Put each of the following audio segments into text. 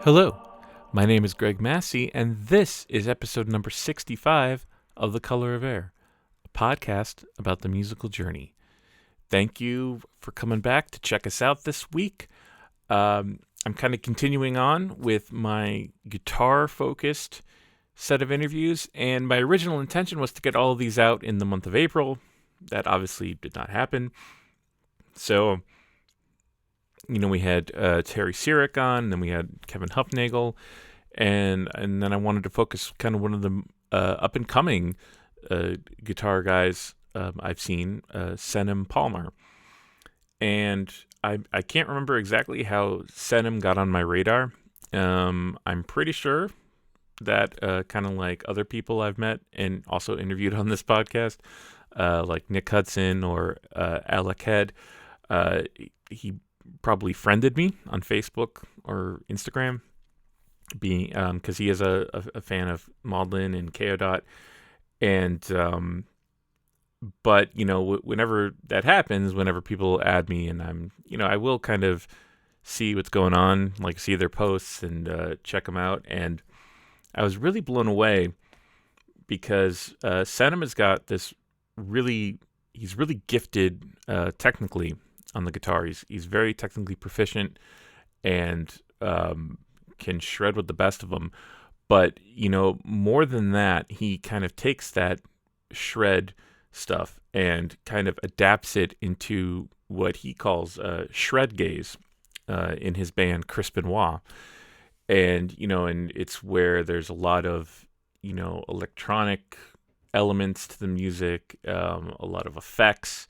Hello, my name is Greg Massey, and this is episode number 65 of The Color of Air, a podcast about the musical journey. Thank you for coming back to check us out this week. I'm kind of continuing on with my guitar-focused set of interviews, and my original intention was to get all of these out in the month of April. That obviously did not happen. So, we had Terry Sirak on, and then we had Kevin Hufnagel, and then I wanted to focus kind of one of the up-and-coming guitar guys I've seen, Senem Palmer. And I can't remember exactly how Senem got on my radar. I'm pretty sure that kind of like other people I've met and also interviewed on this podcast, like Nick Hudson or Alec Head, he probably friended me on Facebook or Instagram, being because he is a fan of Maudlin and Keodot, and but whenever that happens, whenever people add me, and I'm I will kind of see what's going on, like see their posts and check them out, and I was really blown away because Senem has got this he's really gifted technically on the guitar. He's very technically proficient and can shred with the best of them. But, more than that, he kind of takes that shred stuff and kind of adapts it into what he calls shredgaze in his band Crispin Wah. And, and it's where there's a lot of, electronic elements to the music, a lot of effects.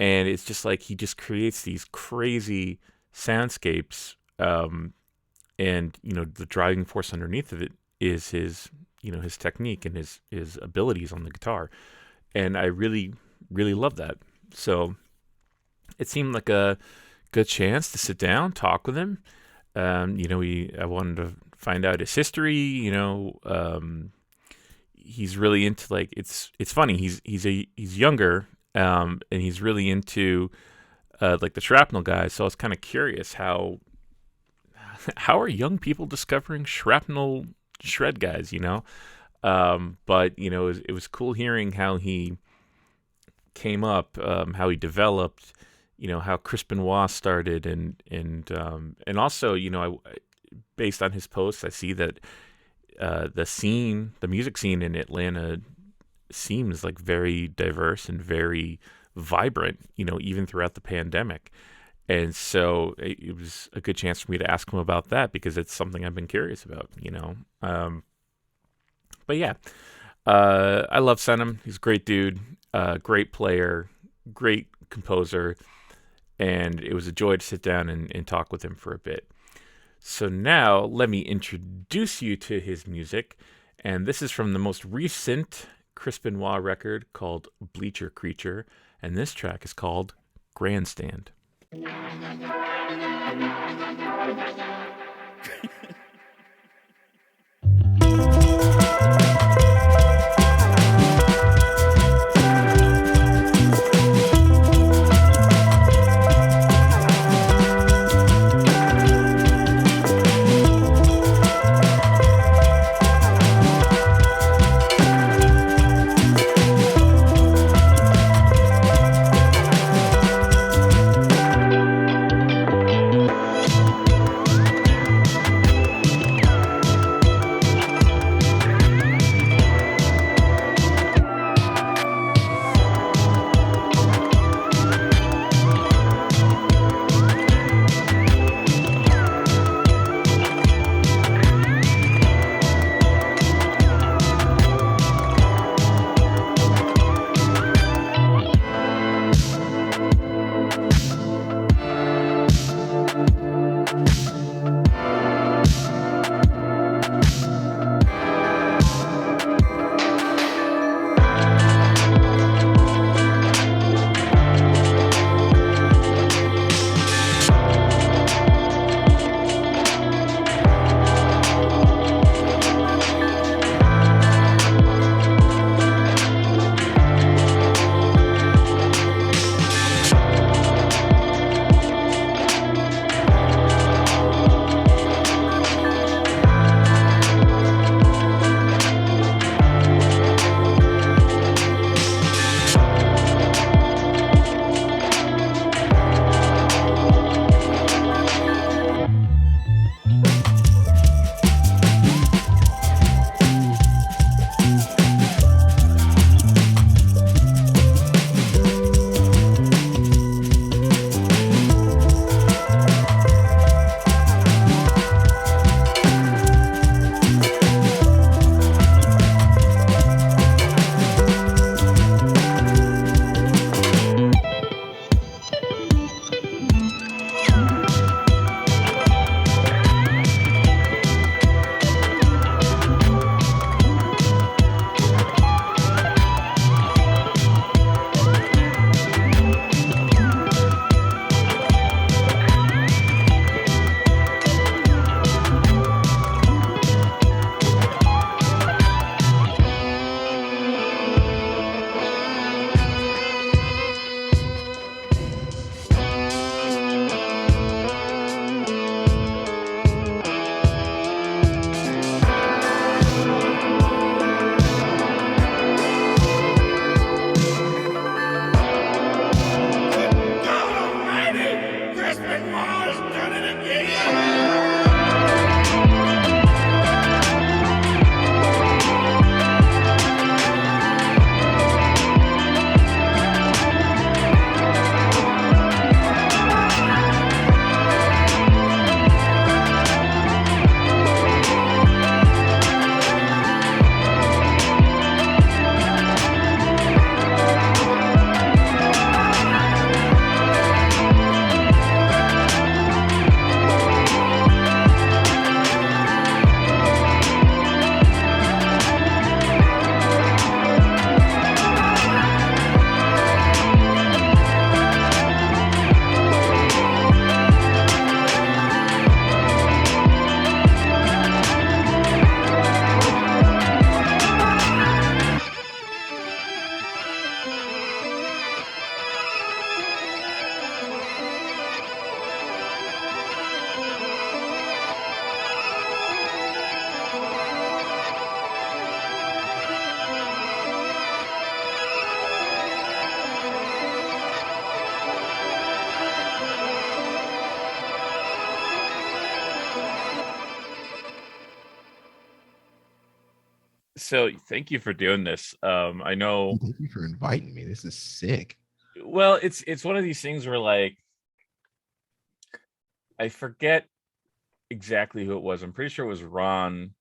And it's just like he just creates these crazy soundscapes, and the driving force underneath of it is his technique and his abilities on the guitar, and I really really love that. So it seemed like a good chance to sit down, talk with him. I wanted to find out his history. He's really into like it's funny. He's younger. And he's really into like the Shrapnel guys. So I was kind of curious how are young people discovering Shrapnel shred guys, But it was cool hearing how he came up, how he developed, how Crispin Wah started, and also based on his posts, I see that the music scene in Atlanta seems like very diverse and very vibrant, even throughout the pandemic. And so it was a good chance for me to ask him about that because it's something I've been curious about, But yeah, I love Senem. He's a great dude, great player, great composer, and it was a joy to sit down and talk with him for a bit. So now let me introduce you to his music, and this is from the most recent Crispin Wah record called Bleacher Creature, and this track is called Grandstand. So thank you for doing this. I know. Thank you for inviting me. This is sick. Well, it's one of these things where like I forget exactly who it was. I'm pretty sure it was Ron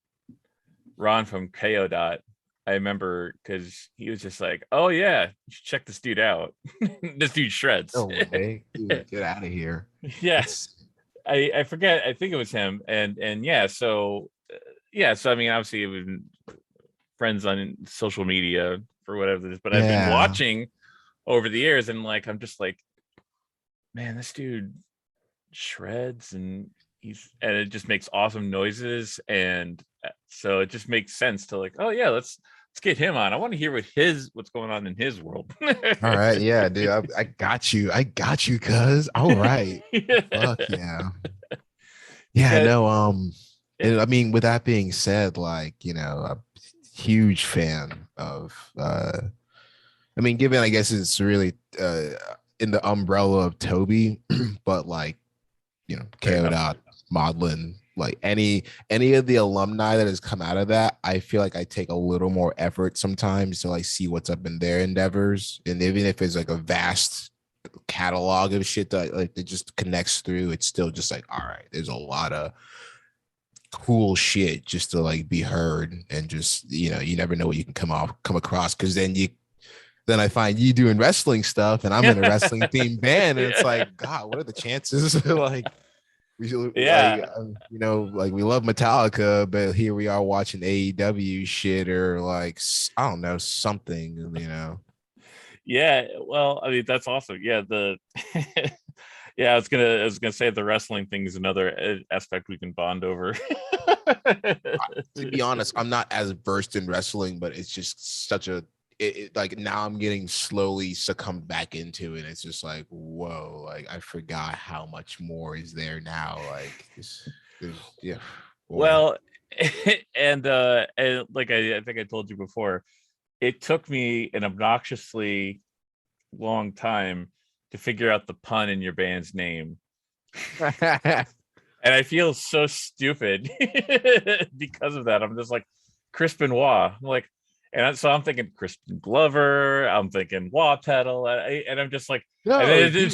from KO Dot. I remember because he was just like, "Oh yeah, you should check this dude out. This dude shreds." No way, dude. Get out of here. Yeah, That's I forget. I think it was him. And yeah, so yeah, so I mean, obviously, we've been friends on social media for whatever it is, but I've been yeah. watching over the years, and like I'm just like, man, this dude shreds, and it just makes awesome noises, and so it just makes sense to like, oh yeah, let's get him on. I want to hear what's going on in his world. All right. Yeah, dude. I got you. I got you, cuz. All right. Fuck yeah. Yeah, Because no, I mean, with that being said, like, a huge fan of I mean, given I guess it's really in the umbrella of Toby, but like, fair KO enough. Dot, Maudlin, like any of the alumni that has come out of that, I feel like I take a little more effort sometimes to like see what's up in their endeavors. And even if it's like a vast catalog of shit that like it just connects through, it's still just like, all right, there's a lot of cool shit just to like be heard. And just, you never know what you can come across, because then I find you doing wrestling stuff and I'm in a wrestling themed band, and it's like, God, what are the chances? Like, we like, Yeah, like we love Metallica, but here we are watching AEW shit, or like, I don't know, something. yeah. Well, I mean, that's awesome. Yeah, the yeah, I was gonna say the wrestling thing is another aspect we can bond over. To be honest, I'm not as versed in wrestling, but it's just such like now I'm getting slowly succumbed back into it. It's just like, whoa, like I forgot how much more is there now. Like this, yeah, boy. Well, and like I think I told you before, it took me an obnoxiously long time to figure out the pun in your band's name. And I feel so stupid because of that. I'm just like Crispin Wah. I'm like, so I'm thinking Crispin Glover. I'm thinking Wah pedal, and I'm just like, and No, then dude,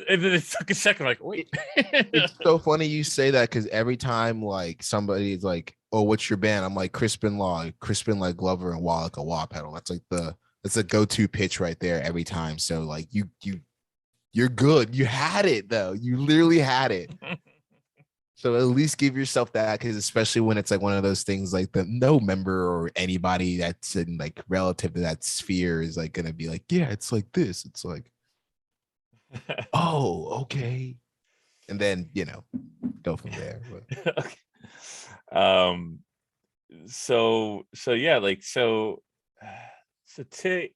it took a second. I'm like, wait. it's so funny you say that, because every time like somebody's like, "Oh, what's your band?" I'm like, Crispin Law, Crispin like Glover, and Wah like a wah pedal. That's a go-to pitch right there every time. So like you're good. You had it though. You literally had it. So at least give yourself that, because especially when it's like one of those things like the no member or anybody that's in like relative to that sphere is like gonna be like, yeah, it's like this. It's like, oh, okay. And then, go from there. But Okay. Um. So yeah, like so to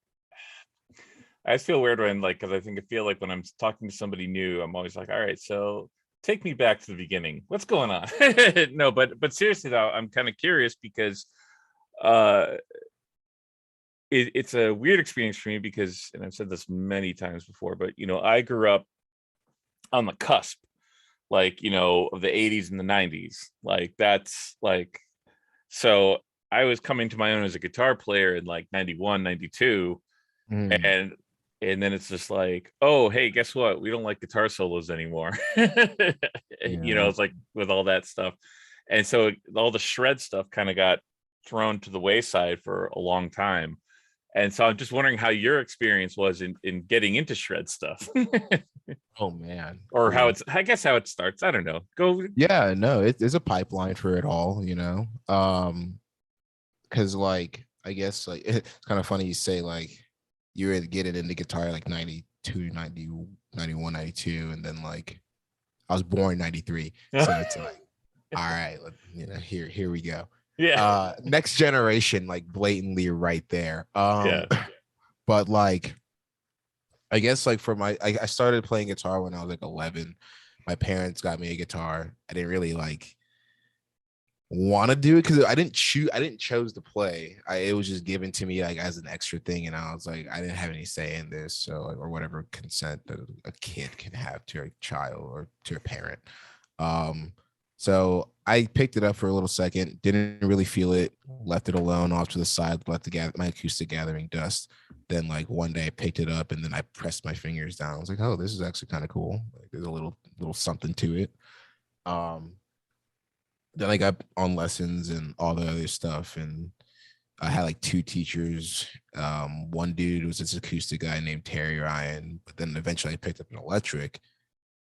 I feel weird when like because I feel like when I'm talking to somebody new, I'm always like, all right, so take me back to the beginning. What's going on? No, but seriously though, I'm kind of curious because uh it's a weird experience for me because, and I've said this many times before, but I grew up on the cusp, like of the 80s and the 90s. Like that's like so I was coming to my own as a guitar player in like 91, 92, mm, and then it's just like, oh hey, guess what, we don't like guitar solos anymore. yeah. It's like with all that stuff, and so all the shred stuff kind of got thrown to the wayside for a long time, and so I'm just wondering how your experience was in getting into shred stuff. Oh man, Or how cool. it's, I guess how it starts, I don't know, go. Yeah, no, there's a pipeline for it all, because like I guess like it's kind of funny you say like you were getting into guitar like 92, 90, 91, 92, and then like I was born 93. So it's like, all right, here we go. Yeah, Next generation, like blatantly right there. yeah. But like I guess like I started playing guitar when I was like 11. My parents got me a guitar. I didn't really like want to do it because I didn't chose to play. It was just given to me like as an extra thing, and I was like, I didn't have any say in this, so like, or whatever consent that a kid can have to a child or to a parent. um so I picked it up for a little second, didn't really feel it, left it alone off to the side, let my acoustic gathering dust. Then like one day I picked it up and then I pressed my fingers down. I was like, oh, this is actually kind of cool. Like, there's a little something to it. Um, then I got on lessons and all the other stuff, and I had like two teachers. One dude was this acoustic guy named Terry Ryan, but then eventually I picked up an electric,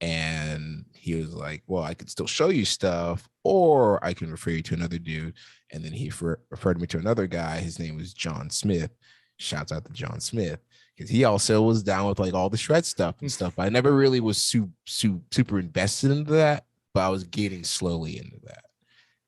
and he was like, well, I could still show you stuff, or I can refer you to another dude. And then he referred me to another guy. His name was John Smith. Shouts out to John Smith, because he also was down with like all the shred stuff and stuff. I never really was super invested into that, but I was getting slowly into that.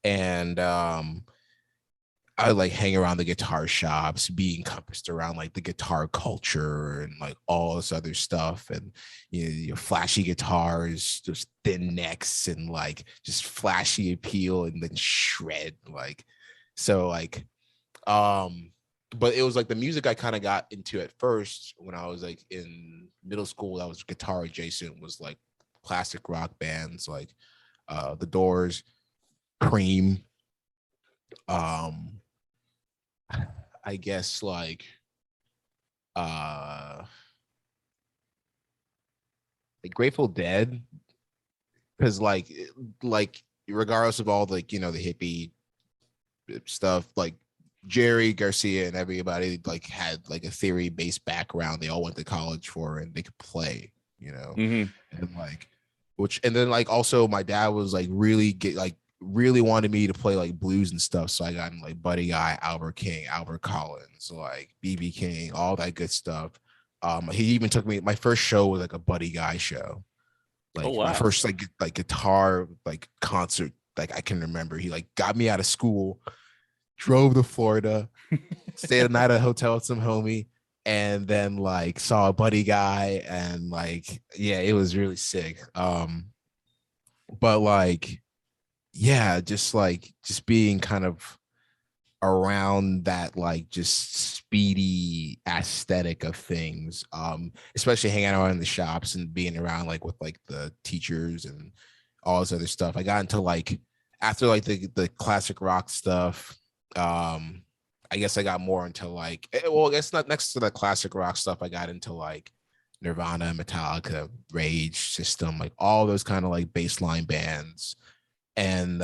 And I like hang around the guitar shops, be encompassed around like the guitar culture and like all this other stuff. And your flashy guitars, just thin necks and like just flashy appeal and then shred. Like, so like, but it was like the music I kind of got into at first when I was like in middle school, that was guitar adjacent, was like classic rock bands like The Doors, Cream, um I guess uh like Grateful Dead, because like regardless of all like the hippie stuff, like Jerry Garcia and everybody like had like a theory based background they all went to college for, and they could play, Mm-hmm. and like and then like also my dad was like really wanted me to play like blues and stuff. So I got in like Buddy Guy, Albert King, Albert Collins, like BB King, all that good stuff. He even took me, my first show was like a Buddy Guy show. Oh Like my wow. first like guitar like concert, like I can remember. He like got me out of school, drove to Florida, stayed a night at a hotel with some homie, and then like saw a Buddy Guy, and like yeah, it was really sick. But like yeah, just being kind of around that like just speedy aesthetic of things, especially hanging out in the shops and being around like with like the teachers and all this other stuff. I got into like after like the classic rock stuff. I guess I got more into like, well, I guess not next to the classic rock stuff, I got into like Nirvana, Metallica, Rage, System, like all those kind of like baseline bands. And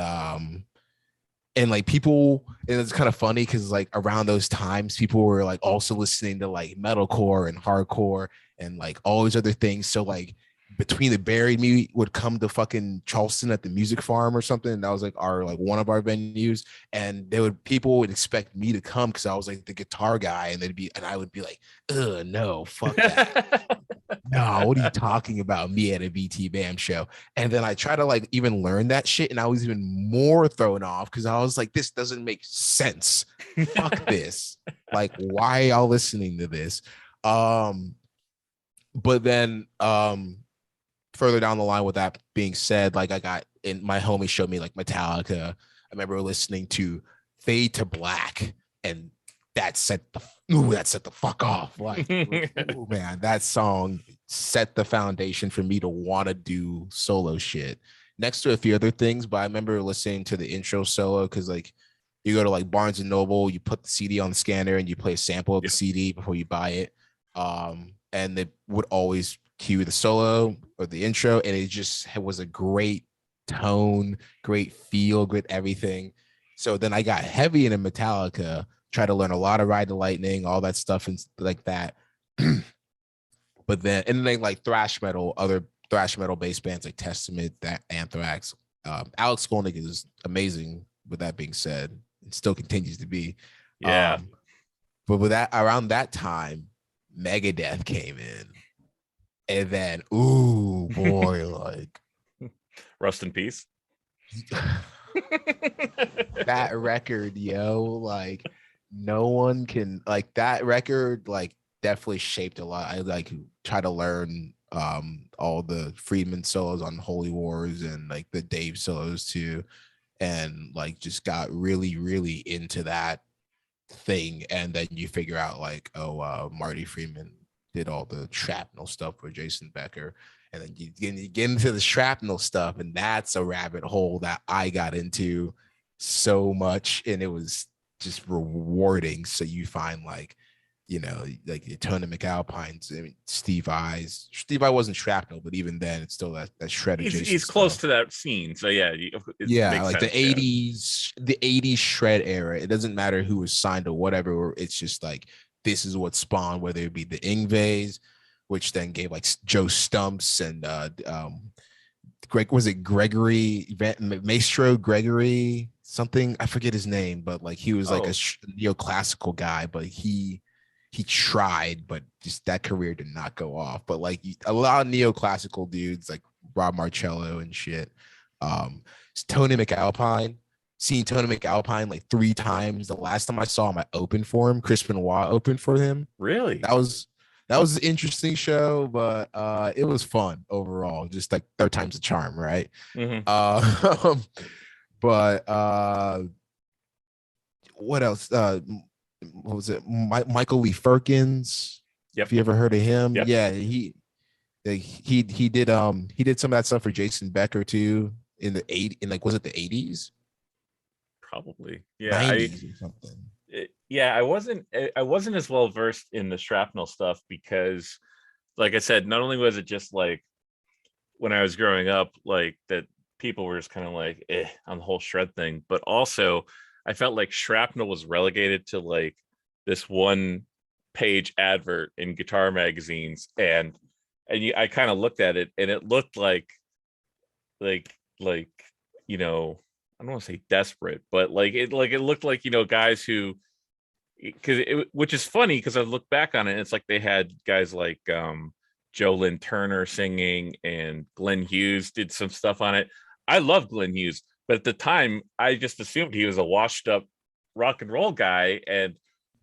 like people, and it's kind of funny because like around those times people were like also listening to like metalcore and hardcore and like all these other things. So like Between the Buried Me would come to fucking Charleston at the Music Farm or something, and that was like our like one of our venues, and people would expect me to come because I was like the guitar guy, and I would be like, ugh, no, fuck that. No, what are you talking about? Me at a BT Bam show. And then I try to like even learn that shit, and I was even more thrown off because I was like, this doesn't make sense. Fuck this. Like, why are y'all listening to this? But then further down the line, with that being said, like I got in, my homie showed me like Metallica. I remember listening to Fade to Black, and that set the fuck off. Like, ooh, man, that song set the foundation for me to want to do solo shit next to a few other things. But I remember listening to the intro solo because like you go to like Barnes and Noble, you put the CD on the scanner and you play a sample of the CD before you buy it. And it would always cue the solo or the intro, and it was a great tone, great feel, great everything. So then I got heavy into Metallica, tried to learn a lot of Ride the Lightning, all that stuff and like that. But then, and then like other thrash metal based bands like Testament, that Anthrax, Alex Skolnick is amazing. With that being said, it still continues to be. Yeah. But with that, around that time, Megadeth came in, and then ooh boy, like Rest in peace. that record, yo, like no one can like that record, like definitely shaped a lot. I like try to learn all the Friedman solos on Holy Wars and like the Dave solos too, and like just got really, really into that thing. And then you figure out like, oh, Marty Friedman did all the Shrapnel stuff with Jason Becker, and then you get into the Shrapnel stuff, and that's a rabbit hole that I got into so much, and it was just rewarding. So you find like, you know, like the Tony McAlpines, I mean, Steve Vai. Steve Vai wasn't Shrapnel, but even then, it's still that shred He's adjacent close stuff. to that scene, so yeah, it Yeah, makes like sense. Yeah. the 80s shred era. It doesn't matter who was signed or whatever, or it's just like this is what spawned, whether it be the Ingves, which then gave like Joe Stumps and Greg, was it Gregory Maestro Gregory something? I forget his name, but like he was like a Oh, neoclassical guy, but he tried, but just that career did not go off. But like a lot of neoclassical dudes like Rob Marcello and shit. Tony McAlpine. Seen Tony McAlpine like 3 times. The last time I saw him, I opened for him. Crispin Wah opened for him. really? That was that was an interesting show, but it was fun overall. Just like third time's the charm, right? Hmm. Uh, but what else? What was it? Michael Lee Firkins. If Yep. you ever heard of him, Yep. yeah, he did some of that stuff for Jason Becker too in the in like was it the 80s, Probably. Yeah. 90s or something. Yeah, I wasn't as well versed in the shrapnel stuff because, like I said, not only was it just like when I was growing up, like that people were just kind of like on the whole shred thing, but also I felt like shrapnel was relegated to like this one page advert in guitar magazines, I kind of looked at it and it looked like you know, I don't want to say desperate, but like it looked like, guys who, which is funny because I look back on it and it's like they had guys like Joe Lynn Turner singing, and Glenn Hughes did some stuff on it. I love Glenn Hughes, but at the time I just assumed he was a washed up rock and roll guy, and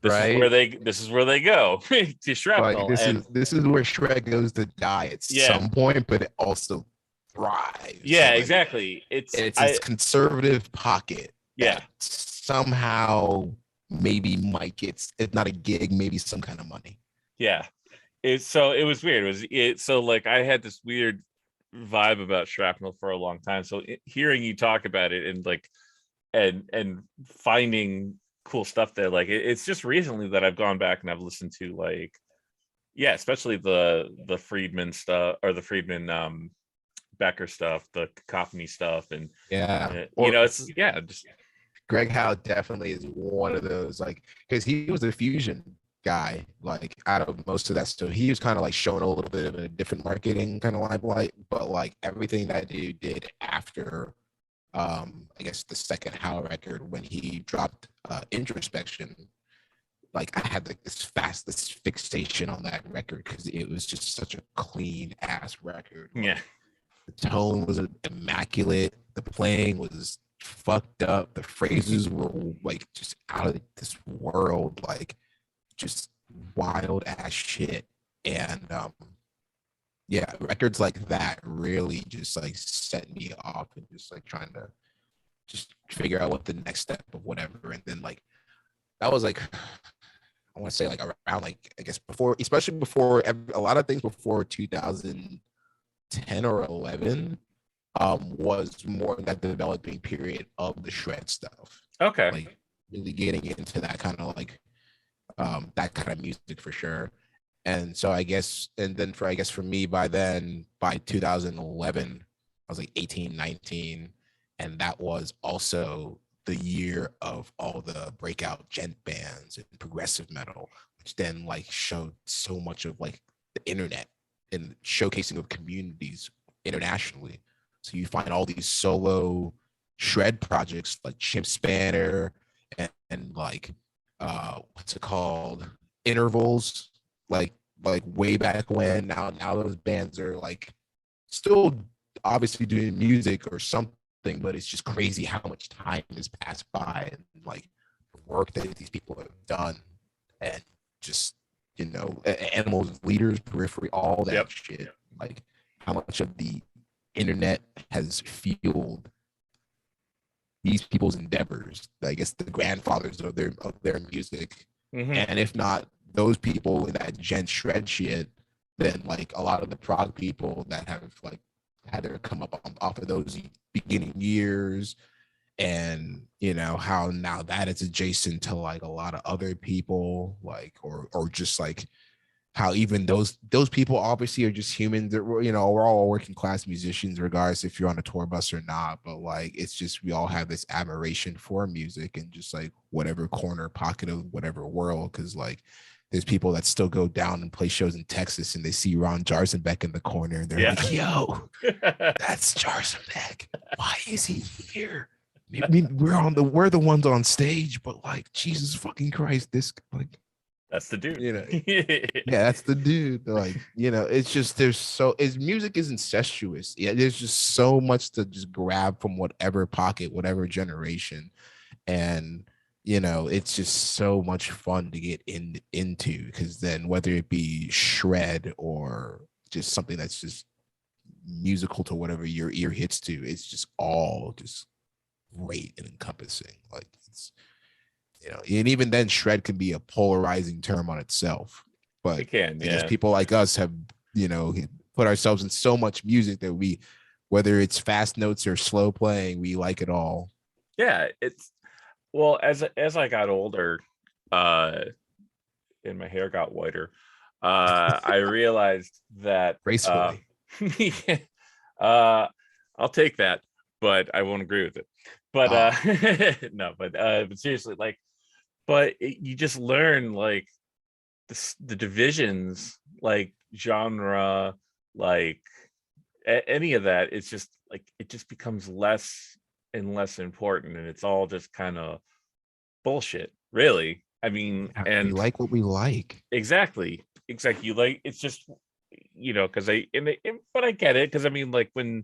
Right. this is where they go to Like shrapnel. And this is where Shrek goes to die at yeah, some point, but it also thrives. So yeah, like exactly. it's this conservative pocket Yeah, that somehow maybe might get, if not a gig, maybe some kind of money. yeah. It was weird. So like I had this weird vibe about shrapnel for a long time. So hearing you talk about it and like and finding cool stuff there, like it's just recently that I've gone back and I've listened to like, yeah, especially the Friedman stuff, or the Friedman Becker stuff, the cacophony stuff, and Yeah. it's, yeah, just Greg Howe definitely is one of those, like, because he was a fusion guy, like out of most of that stuff. He was kind of like showing a little bit of a different marketing kind of limelight, but like everything that dude did after I guess the second Howe record when he dropped introspection, like I had like this fixation on that record because it was just such a clean ass record. yeah, Like the tone was immaculate, the playing was fucked up, the phrases were like just out of this world, like just wild ass shit. And yeah, records like that really just like set me off and just like trying to just figure out what the next step of whatever. And then like that was like I want to say like around like I guess before, especially before a lot of things before 2010 or 11 was more in that developing period of the shred stuff, okay, like really getting into that kind of like that kind of music for sure. And so I guess, and then for I guess for me by then, by 2011 I was like 18, 19, and that was also the year of all the breakout gent bands and progressive metal, which then like showed so much of like the internet and showcasing of communities internationally. So you find all these solo shred projects like Chimp Spanner and like what's it called, intervals, like way back when. Now those bands are like still obviously doing music or something, but it's just crazy how much time has passed by and like the work that these people have done, and just animals, leaders, periphery, all yep, that shit. Like how much of the internet has fueled these people's endeavors. I guess the grandfathers of their music, hmm, and if not those people in that gent shred shit, then like a lot of the prog people that have like had their come up off of those beginning years, and how now that it's adjacent to like a lot of other people, like or just like how even those people obviously are just humans. That we're all working class musicians, regardless if you're on a tour bus or not. But like, it's just we all have this admiration for music and just like whatever corner pocket of whatever world. Because like, there's people that still go down and play shows in Texas, and they see Ron Jarzenbeck in the corner, and they're like, "Yo, that's Jarzenbeck. Why is he here?" I mean, we're the ones on stage, but like, Jesus fucking Christ, this like. That's the dude. Yeah, that's the dude. Like, it's just music is incestuous. Yeah, there's just so much to just grab from whatever pocket, whatever generation. And it's just so much fun to get into, because then whether it be shred or just something that's just musical to whatever your ear hits to, it's just all just great and encompassing. Like, it's and even then, shred can be a polarizing term on itself. But it can, I guess people like us have, put ourselves in so much music that we, whether it's fast notes or slow playing, we like it all. Yeah, it's well, as I got older, and my hair got whiter, I realized that Gracefully. yeah, I'll take that, but I won't agree with it. But no, but seriously, like, you just learn like the divisions, like genre, like any of that. It's just like it just becomes less and less important, and it's all just kind of bullshit, really. I mean, We and like what we like. exactly, you like, it's just because but I get it, because I mean, like, when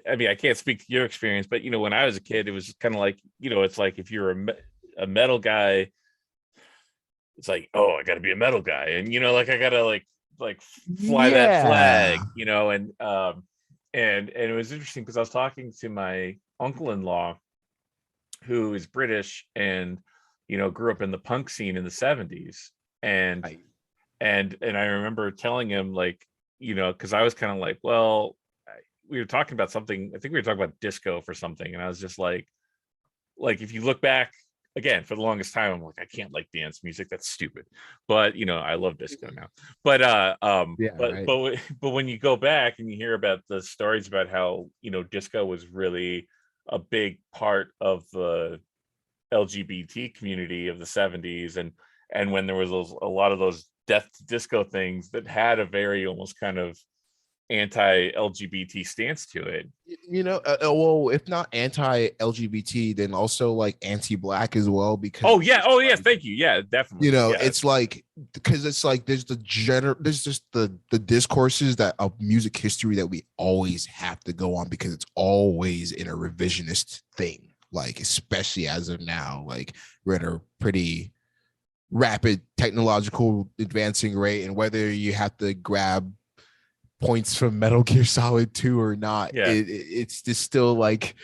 I mean, I can't speak to your experience, but when I was a kid, it was kind of like, it's like if you're a metal guy, it's like, oh, I got to be a metal guy, and like I gotta like fly that Yeah. flag, and it was interesting because I was talking to my uncle-in-law, who is British, and grew up in the punk scene in the 70s, and I, and I remember telling him, like, because I was kind of like, well, we were talking about something. I think we were talking about disco for something, and I was just like if you look back again, for the longest time, I'm like, I can't like dance music. That's stupid. But I love disco now. But yeah, right. but when you go back and you hear about the stories about how disco was really a big part of the LGBT community of the 70s, and when there was a lot of those death to disco things that had a very almost kind of anti-LGBT stance to it. Well, if not anti-LGBT, then also like anti-black as well, because Oh yeah, thank you. Yeah, definitely. Yeah. it's like, because it's like there's there's just the discourses that of music history that we always have to go on, because it's always in a revisionist thing, like especially as of now, like we're at a pretty rapid technological advancing rate, and whether you have to grab points from Metal Gear Solid 2 or not, Yeah. it's just still like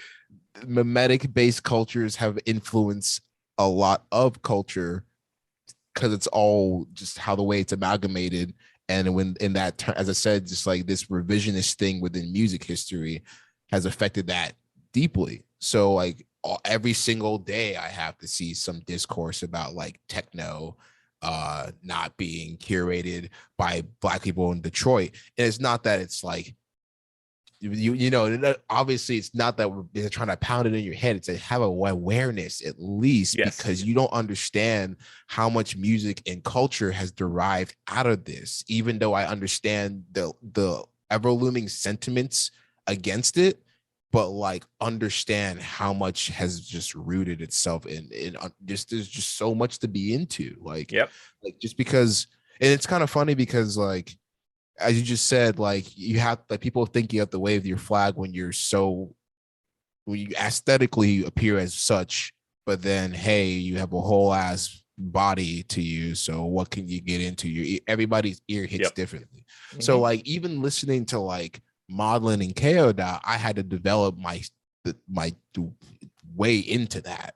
mimetic based cultures have influenced a lot of culture, because it's all just how the way it's amalgamated. And when in that as I said, just like this revisionist thing within music history has affected that deeply. So like every single day I have to see some discourse about like techno not being curated by black people in Detroit. And it's not that it's like obviously it's not that they're trying to pound it in your head. It's to have a awareness at least, Yes. because you don't understand how much music and culture has derived out of this. Even though I understand the ever looming sentiments against it, but like understand how much has just rooted itself in just, there's just so much to be into. Like, Yep. like just because, and it's kind of funny because like, as you just said, like you have like people think you have to wave your flag when you aesthetically appear as such, but then hey, you have a whole ass body to you. So what can you get into? Everybody's ear hits differently. Mm-hmm. So like even listening to like Maudlin and Keoda, I had to develop my way into that.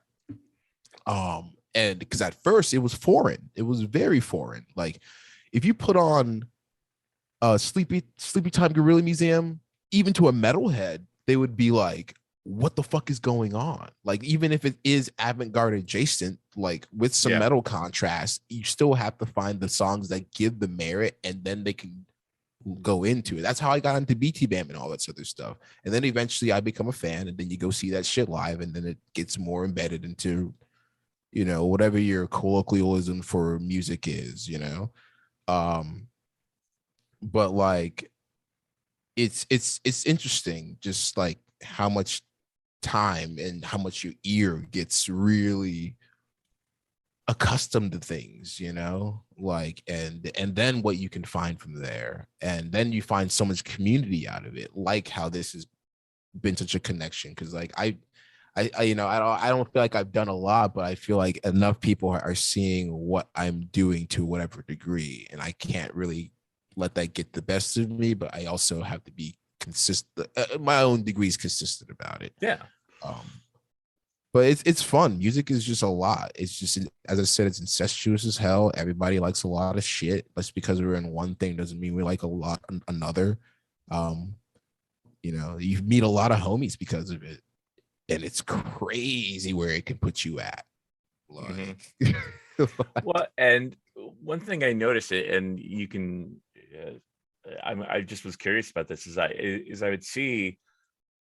And because at first it was foreign, it was very foreign. Like if you put on Sleepy Time Gorilla Museum, even to a metalhead, they would be like, what the fuck is going on? Like, even if it is avant-garde adjacent, like with some Yeah. metal contrast, you still have to find the songs that give the merit, and then they can go into it. That's how I got into BT Bam and all that other stuff. And then eventually I become a fan, and then you go see that shit live, and then it gets more embedded into, whatever your colloquialism for music is, Um, but like it's interesting just like how much time and how much your ear gets really accustomed to things, like, and then what you can find from there, and then you find so much community out of it, like how this has been such a connection. Because like I don't feel like I've done a lot, but I feel like enough people are seeing what I'm doing to whatever degree, and I can't really let that get the best of me, but I also have to be consistent, my own degrees consistent about it. Yeah. um but it's fun. Music is just a lot. It's just, as I said, it's incestuous as hell. Everybody likes a lot of shit. Just because we're in one thing doesn't mean we like a lot another. Um, you meet a lot of homies because of it, and it's crazy where it can put you at. Hmm. Like, Well, and one thing I noticed it, and you can, I just was curious about this, is I would see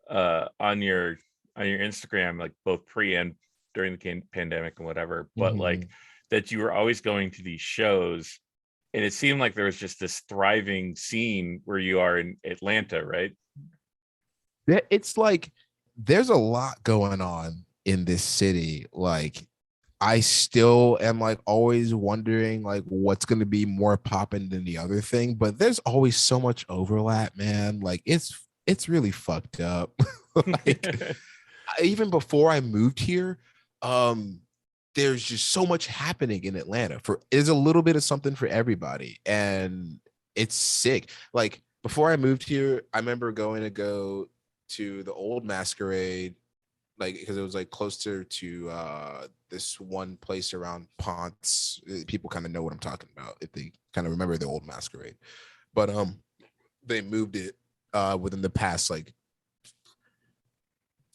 on your Instagram, like both pre and during the pandemic and whatever, but like mhm. that you were always going to these shows, and it seemed like there was just this thriving scene where you are in Atlanta, right? It's like there's a lot going on in this city. Like, I still am like always wondering like what's gonna be more popping than the other thing, but there's always so much overlap, man. Like, it's really fucked up. Like, even before I moved here, um, there's just so much happening in Atlanta. For There's a little bit of something for everybody, and it's sick. Like, before I moved here, I remember going to go to the old Masquerade, like, because it was like closer to this one place around Ponce. People kind of know what I'm talking about if they kind of remember the old Masquerade. But they moved it within the past like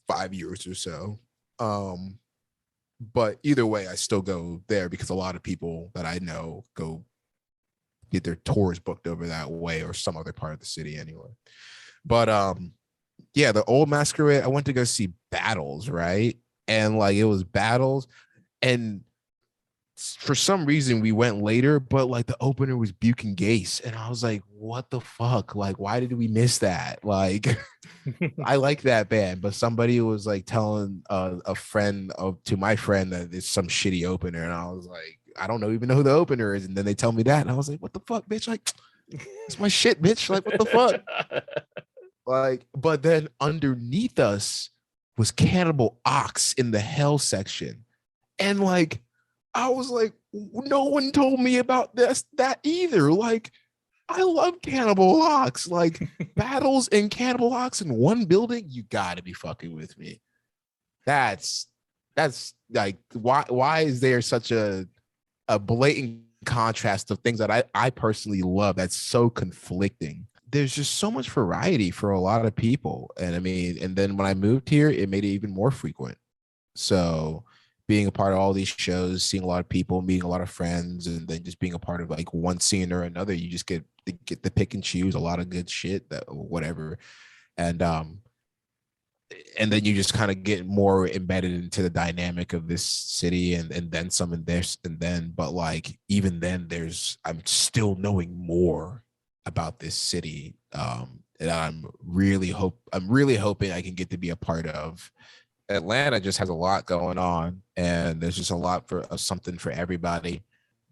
5 years or so. Um, but either way, I still go there because a lot of people that I know go get their tours booked over that way or some other part of the city anyway. But yeah, the old Masquerade, I went to go see Battles, right? And like, it was Battles, and for some reason we went later, but like the opener was Buchan Gase, and I was like, what the fuck? Like, why did we miss that? Like, I like that band, but somebody was like telling a friend of to my friend that it's some shitty opener, and I was like, I don't know even know who the opener is, and then they tell me that, and I was like, what the fuck, bitch? Like, it's my shit, bitch. Like, what the fuck? Like, but then underneath us was Cannibal Ox in the Hell section, and like, I was like, no one told me about that either. Like, I love Cannibal Ox. Like, Battles and Cannibal Ox in one building. You got to be fucking with me. That's like, why is there such a blatant contrast of things that I personally love that's so conflicting? There's just so much variety for a lot of people, and I mean, and then when I moved here, it made it even more frequent. So being a part of all these shows, seeing a lot of people, meeting a lot of friends, and then just being a part of like one scene or another, you just get to pick and choose a lot of good shit, that whatever. And and then you just kind of get more embedded into the dynamic of this city, and then some in this, and then, but like, even then, I'm still knowing more about this city, and I'm really hoping I can get to be a part of. Atlanta just has a lot going on, and there's just a lot of something for everybody.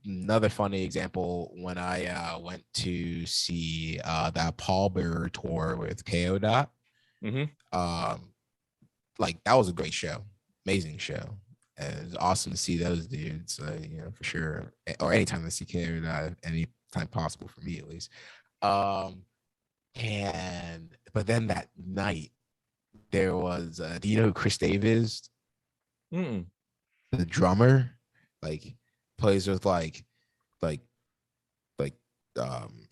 Another funny example, when I went to see that Paul Bearer tour with KO Dot, Hmm. um, like, that was a great show, amazing show. And it was awesome to see those dudes, for sure. Or anytime I see KO Dot, anytime possible for me at least. Um, and but then that night there was, do you know who Chris Dave is? Mm. The drummer, like, plays with like like um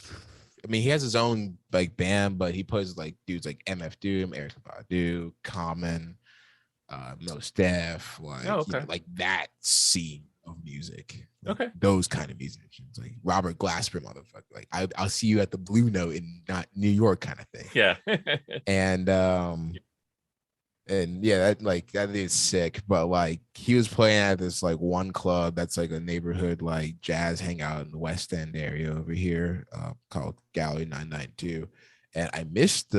I mean, he has his own like band, but he plays like dudes like MF Doom, Eric Badu, Common, Mos Def, Oh, like okay. like that scene of music, like Okay. those kind of musicians, like Robert Glasper, motherfucker. Like I'll see you at the Blue Note in not New York, kind of thing. Yeah. And yeah, that is sick. But like he was playing at this like one club that's like a neighborhood like jazz hangout in the West End area over here, called Gallery 992. And I missed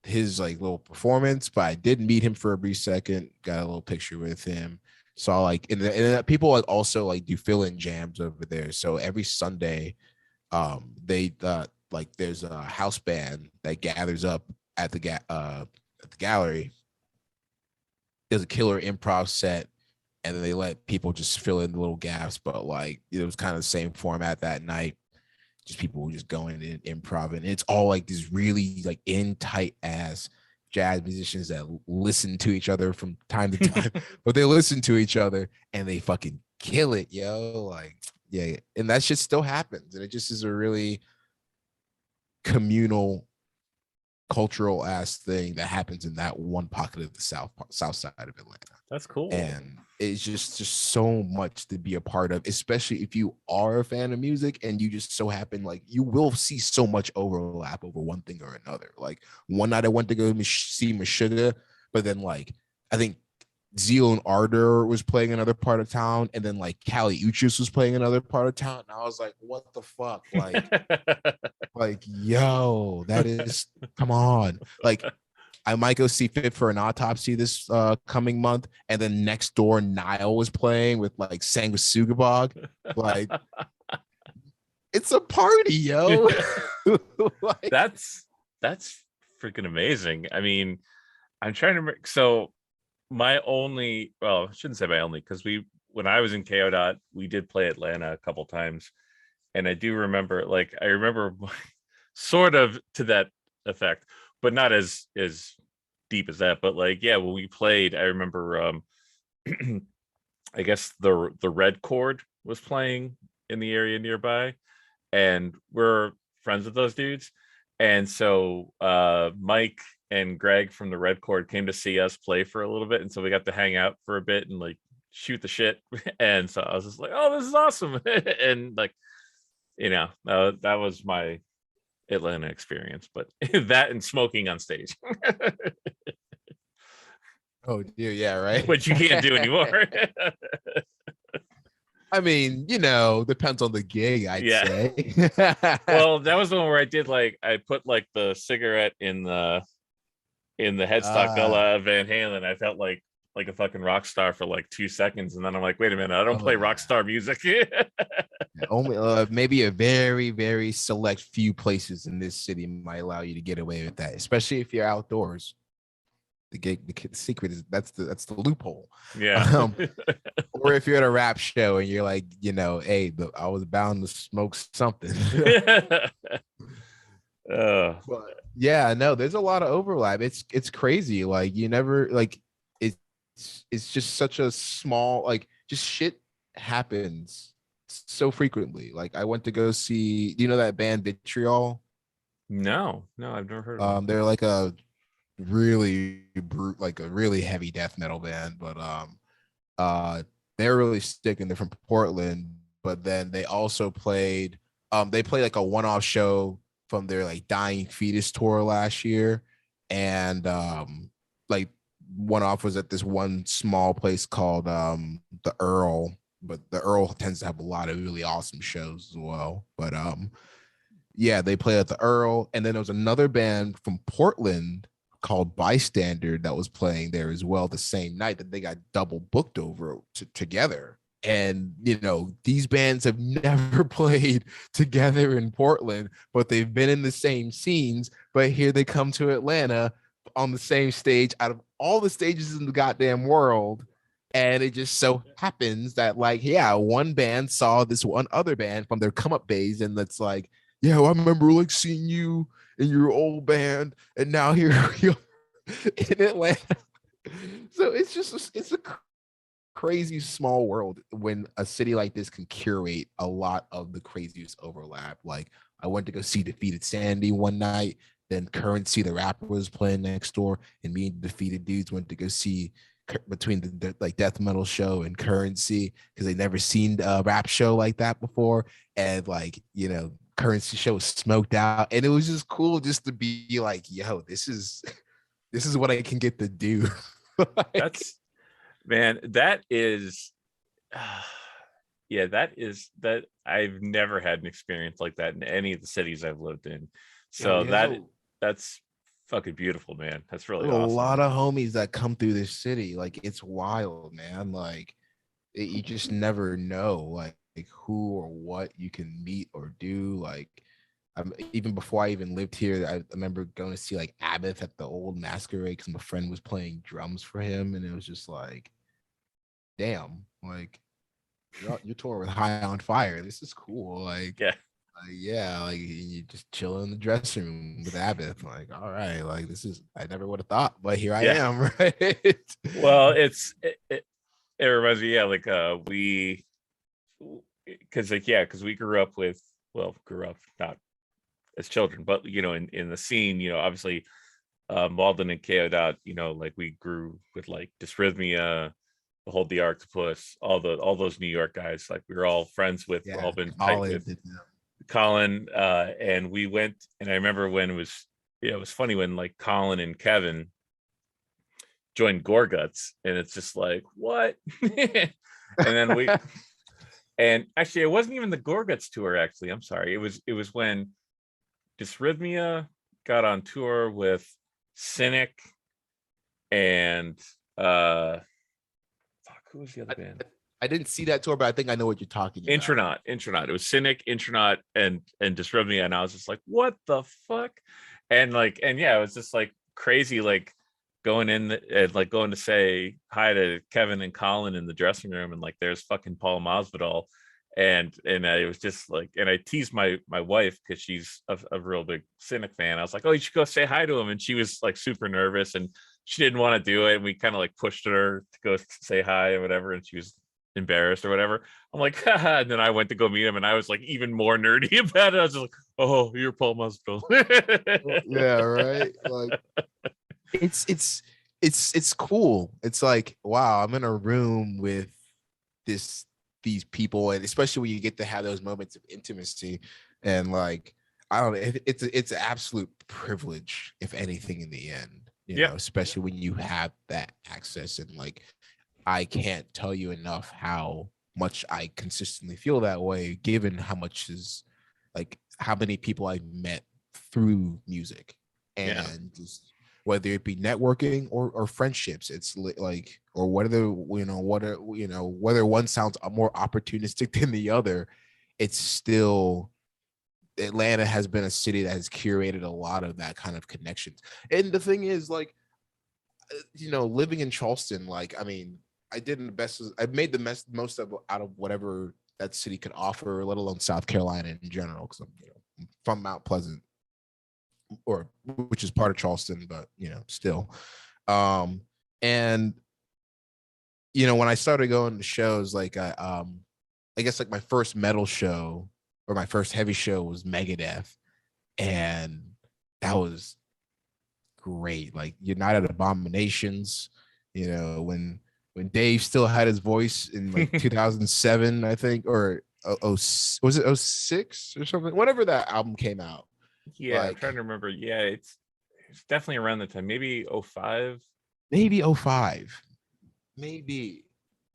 his like little performance, but I did meet him for a brief second, got a little picture with him. Saw like and people like also like do fill-in jams over there. So every Sunday, they like there's a house band that gathers up at the gallery, does a killer improv set, and then they let people just fill in the little gaps. But like it was kind of the same format that night. Just people were just going in improv, and it's all like these really like in tight ass jazz musicians that listen to each other from time to time, but they listen to each other and they fucking kill it, yo. Like, yeah, and that shit still happens, and it just is a really communal cultural ass thing that happens in that one pocket of the south side of Atlanta. That's cool. And it's just so much to be a part of, especially if you are a fan of music and you just so happen, like you will see so much overlap over one thing or another. Like one night I went to go see Meshuggah, but then like I think Zeal and Ardor was playing another part of town, and then like Kali Uchis was playing another part of town, and I was like, what the fuck? Like yo, that is, come on. Like I might go see Fit for an Autopsy this coming month, and then next door Nile was playing with like Sanguisugabog. Like it's a party, yo. Like, that's freaking amazing. I mean, I'm trying to remember. So my only, well, I shouldn't say my only, because when I was in KO Dot, we did play Atlanta a couple times, and I do remember, like, I remember sort of to that effect, but not as deep as that. But like, yeah, when we played, I remember, I guess the Red Chord was playing in the area nearby, and we're friends with those dudes, and so Mike and Greg from the Red Chord came to see us play for a little bit, and so we got to hang out for a bit and like shoot the shit. And so I was just like, oh, this is awesome. And like, that was my Atlanta experience, but that and smoking on stage. Oh dear, yeah, right. Which you can't do anymore. I mean, depends on the gig, I'd say. Well, that was the one where I put like the cigarette in the headstock a la Van Halen. I felt like a fucking rock star for like 2 seconds, and then I'm like, wait a minute, I don't play rock star music. Only maybe a very, very select few places in this city might allow you to get away with that, especially if you're outdoors. The secret is that's the loophole. Yeah. Or if you're at a rap show and you're like, hey, I was bound to smoke something. But yeah, no, there's a lot of overlap. It's crazy. Like you never like it's just such a small, like just shit happens so frequently. Like I went to go see, that band Vitriol? No, I've never heard of them. They're like a really like a really heavy death metal band, but they're really sticking. They're from Portland, but then they also played like a one-off show from their like Dying Fetus tour last year, and like one-off was at this one small place called the Earl, but the Earl tends to have a lot of really awesome shows as well. But yeah, they played at the Earl, and then there was another band from Portland called Bystander that was playing there as well the same night, that they got double booked over together. And these bands have never played together in Portland, but they've been in the same scenes. But here they come to Atlanta on the same stage out of all the stages in the goddamn world. And it just so happens that, like, yeah, one band saw this one other band from their come up days, and that's like, yeah, well, I remember like seeing you in your old band, and now here we are in Atlanta. So it's a crazy small world when a city like this can curate a lot of the craziest overlap. Like I went to go see Defeated Sandy one night, then Currency the rapper was playing next door, and me and Defeated Dudes went to go see between the like death metal show and Currency because they never seen a rap show like that before, and like Currency show was smoked out, and it was just cool just to be like, yo, this is what I can get to do. Like, that is that I've never had an experience like that in any of the cities I've lived in. So that's fucking beautiful, man. That's really awesome. A lot of homies that come through this city. Like, it's wild, man. Like you just never know like who or what you can meet or do. Like even before I even lived here, I remember going to see like Abbott at the old Masquerade because my friend was playing drums for him, and it was just like, damn, like you're touring with High on Fire. This is cool. Like, like you just chill in the dressing room with Abbott. Like, all right, like I never would have thought, but here I am, right? Well, it reminds me, because we grew up not as children, but in the scene, obviously Malden and K.O. like we grew with like Dysrhythmia, the Hold the Octopus, all those New York guys. Like we were all friends with, all been tight with Colin, and we went, and I remember when it was funny when like Colin and Kevin joined Gorguts, and it's just like, what? And then and actually it wasn't even the Gorguts tour, actually, I'm sorry, it was when Dysrhythmia got on tour with Cynic and who was the other band? I didn't see that tour, but I think I know what you're talking about. Intronaut. It was Cynic, Intronaut, and Dysrhythmia, and I was just like, what the fuck? And it was just like crazy, like going in and like going to say hi to Kevin and Colin in the dressing room, and like there's fucking Paul Masvidal, and it was just like, and I teased my wife because she's a real big Cynic fan. I was like, oh, you should go say hi to him, and she was like super nervous and she didn't want to do it, and we kind of like pushed her to go say hi or whatever, and she was embarrassed or whatever. I'm like, haha. And then I went to go meet him, and I was like even more nerdy about it. I was just like, oh, you're Paul Masvidal. Yeah, right. Like it's cool. It's like, wow, I'm in a room with these people, and especially when you get to have those moments of intimacy, and like, I don't know, it's an absolute privilege, if anything, in the end. You know, especially when you have that access, and like, I can't tell you enough how much I consistently feel that way, given how many people I've met through music, and just whether it be networking or friendships. It's like, or whether one sounds more opportunistic than the other, it's still, Atlanta has been a city that has curated a lot of that kind of connections. And the thing is, like, living in Charleston, like, I mean, I made the most out of whatever that city could offer, let alone South Carolina in general, because I'm from Mount Pleasant, which is part of Charleston, but still. And when I started going to shows, like I guess like my first metal show or my first heavy show was Megadeth, and that was great. Like United Abominations, when Dave still had his voice in like 2007, I think, or was it 06 or something? Whenever that album came out. Yeah, like, I'm trying to remember. Yeah, it's definitely around the time. Maybe 05. Maybe 05. Maybe.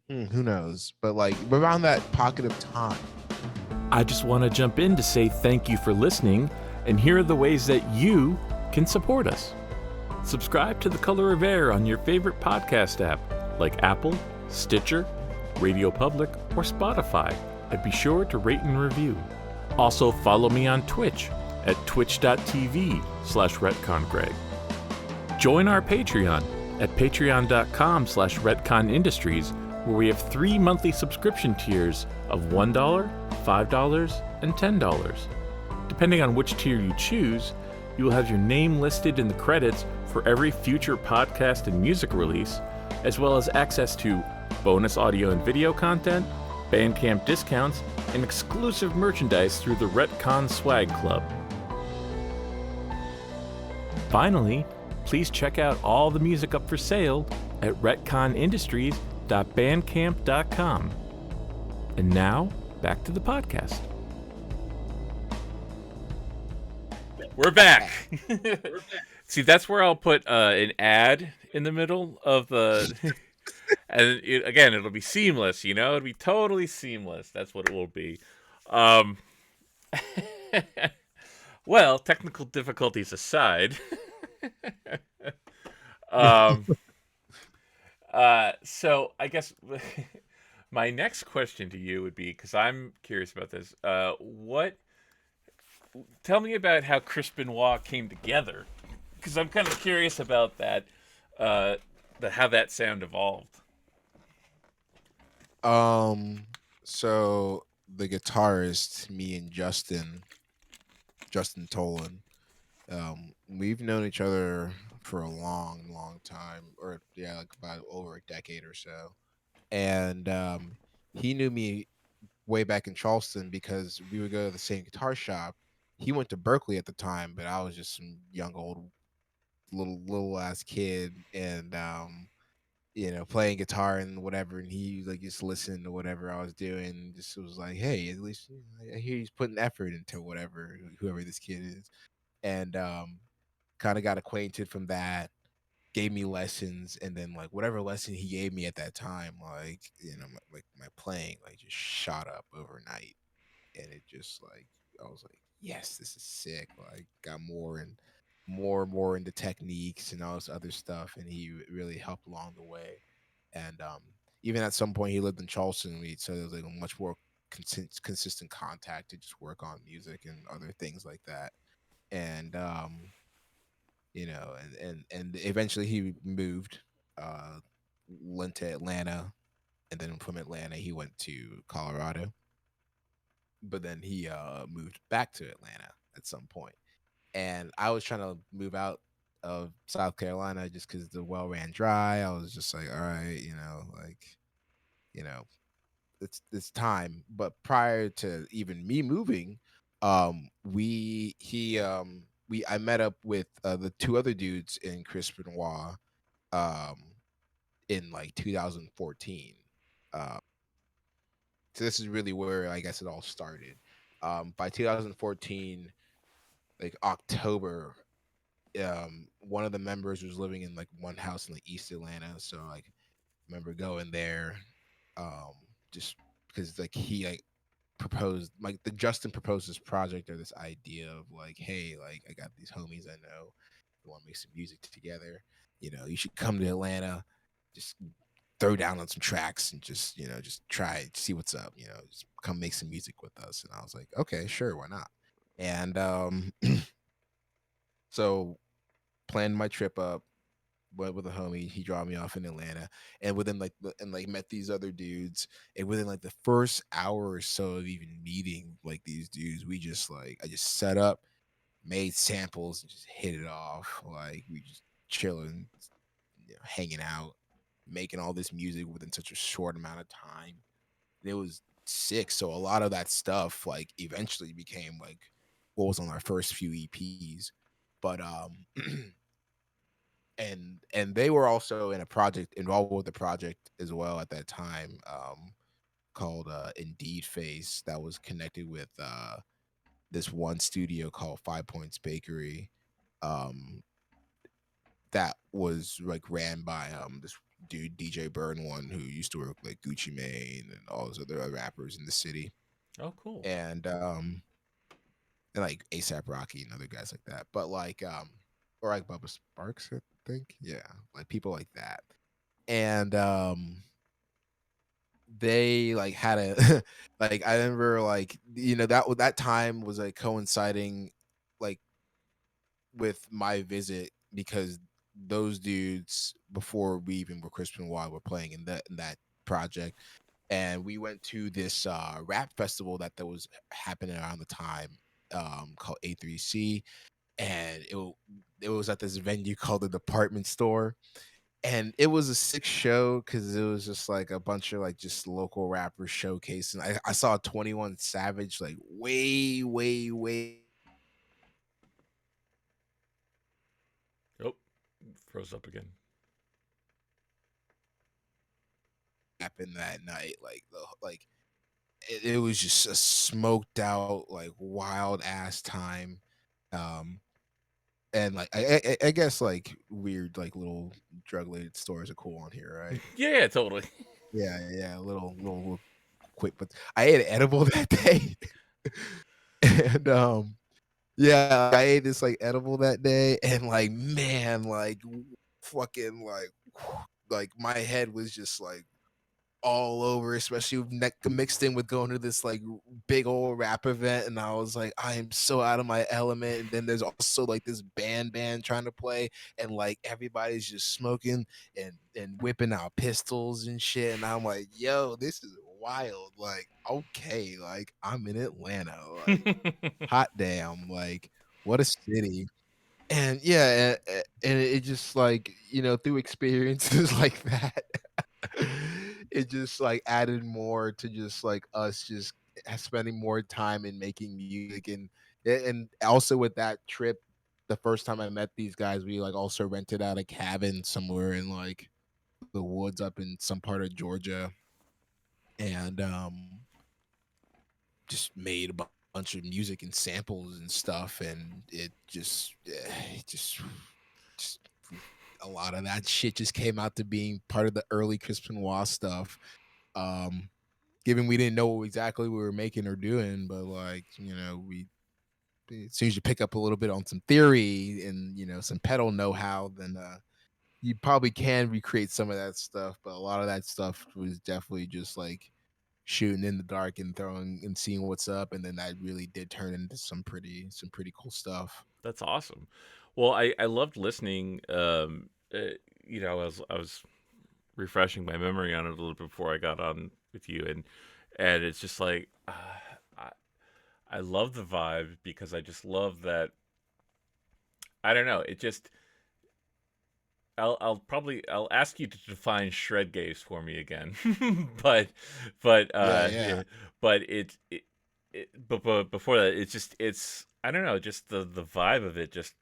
Who knows? But like around that pocket of time. I just want to jump in to say thank you for listening, and here are the ways that you can support us. Subscribe to The Color of Air on your favorite podcast app like Apple, Stitcher, Radio Public, or Spotify, and be sure to rate and review. Also follow me on Twitch at twitch.tv/retcongreg. Join our Patreon at patreon.com/retconindustries, where we have 3 monthly subscription tiers of $1, $5, and $10. Depending on which tier you choose, you will have your name listed in the credits for every future podcast and music release, as well as access to bonus audio and video content, Bandcamp discounts, and exclusive merchandise through the Retcon Swag Club. Finally, please check out all the music up for sale at retconindustries.bandcamp.com. And now, back to the podcast. We're back. See, that's where I'll put an ad in the middle of the... and again, it'll be seamless, you know? It'll be totally seamless. That's what it will be. Um, well, technical difficulties aside... um, so I guess my next question to you would be, because I'm curious about this, tell me about how Crispin Wah came together, because I'm kind of curious about that, how that sound evolved. So the guitarist, me and Justin Tolan, we've known each other for a long time, or yeah, like about over a decade or so. And he knew me way back in Charleston because we would go to the same guitar shop. He went to Berkeley at the time, but I was just some young old little ass kid, and playing guitar and whatever. And he like just listened to whatever I was doing. Just was like, hey, at least I hear he's putting effort into whatever whoever this kid is, and kind of got acquainted from that. Gave me lessons, and then like whatever lesson he gave me at that time, like my playing like just shot up overnight, and it just like I was like, yes, this is sick. Like got more into techniques and all this other stuff, and he really helped along the way. And even at some point, he lived in Charleston. So there was like a much more consistent contact to just work on music and other things like that. And and eventually he moved, uh, went to Atlanta, and then from Atlanta he went to Colorado, but then he moved back to Atlanta at some point. And I was trying to move out of South Carolina just because the well ran dry. I was just like, all right, you know, it's time. But prior to even me moving, I met up with the two other dudes in Crispin Wah, um, in like 2014. Uh, so this is really where I guess it all started. By 2014, like October, one of the members was living in like one house in like East Atlanta. So like, I remember going there, um, just because like he like proposed, like the Justin proposed this project or this idea of like, hey, like I got these homies I know, we want to make some music together. You should come to Atlanta, just throw down on some tracks and just just try see what's up. Just come make some music with us. And I was like, okay, sure, why not? And so planned my trip up, went with a homie. He dropped me off in Atlanta, and within like met these other dudes. And within like the first hour or so of even meeting like these dudes, we just like I just set up, made samples, and just hit it off. Like we just chilling, hanging out, making all this music within such a short amount of time. And it was sick. So a lot of that stuff like eventually became like what was on our first few EPs. But and they were also in a project involved with the project as well at that time, called Indeed Face, that was connected with this one studio called Five Points Bakery, um, that was like ran by this dude DJ Burn One, who used to work with, like Gucci Mane and all those other rappers in the city. Oh, cool. And like ASAP Rocky and other guys like that. But like or like Bubba Sparks, I think. Yeah, like people like that. And they like had a like I remember like that time was like coinciding like with my visit, because those dudes before we even were Crispin Wah were playing in that project. And we went to this rap festival that was happening around the time, called A3C. And it was at this venue called the Department Store. And it was a sick show because it was just like a bunch of like just local rappers showcasing. I saw 21 Savage like way, way, way Oh, froze up again. happen that night. Like it was just a smoked out, like wild ass time. Um and like I guess like weird like little drug related stories are cool on here, right? Yeah, totally. Yeah, little quick, but I ate an edible that day. And yeah, I ate this like edible that day, and like man, like fucking like my head was just like all over, especially with mixed in with going to this like big old rap event, and I was like, I am so out of my element. And then there's also like this band trying to play, and like everybody's just smoking and whipping out pistols and shit, and I'm like, yo, this is wild. Like, okay, like I'm in Atlanta, like hot damn, like what a city. And yeah, and it just like, through experiences like that, it just like added more to just like us just spending more time in making music. And also with that trip, the first time I met these guys, we like also rented out a cabin somewhere in like the woods up in some part of Georgia, and just made a bunch of music and samples and stuff, and just a lot of that shit just came out to being part of the early Crispin Wah stuff. Um, Given we didn't know what exactly we were making or doing, but like, we as soon as you pick up a little bit on some theory and some pedal know-how, then you probably can recreate some of that stuff. But a lot of that stuff was definitely just like shooting in the dark and throwing and seeing what's up, and then that really did turn into some pretty cool stuff. That's awesome. Well, I loved listening. I was refreshing my memory on it a little before I got on with you, and it's just like I love the vibe because I just love that. I don't know. It just I'll ask you to define shredgaze for me again, but Yeah, yeah, yeah. but but before that, it's I don't know, just the vibe of it. Just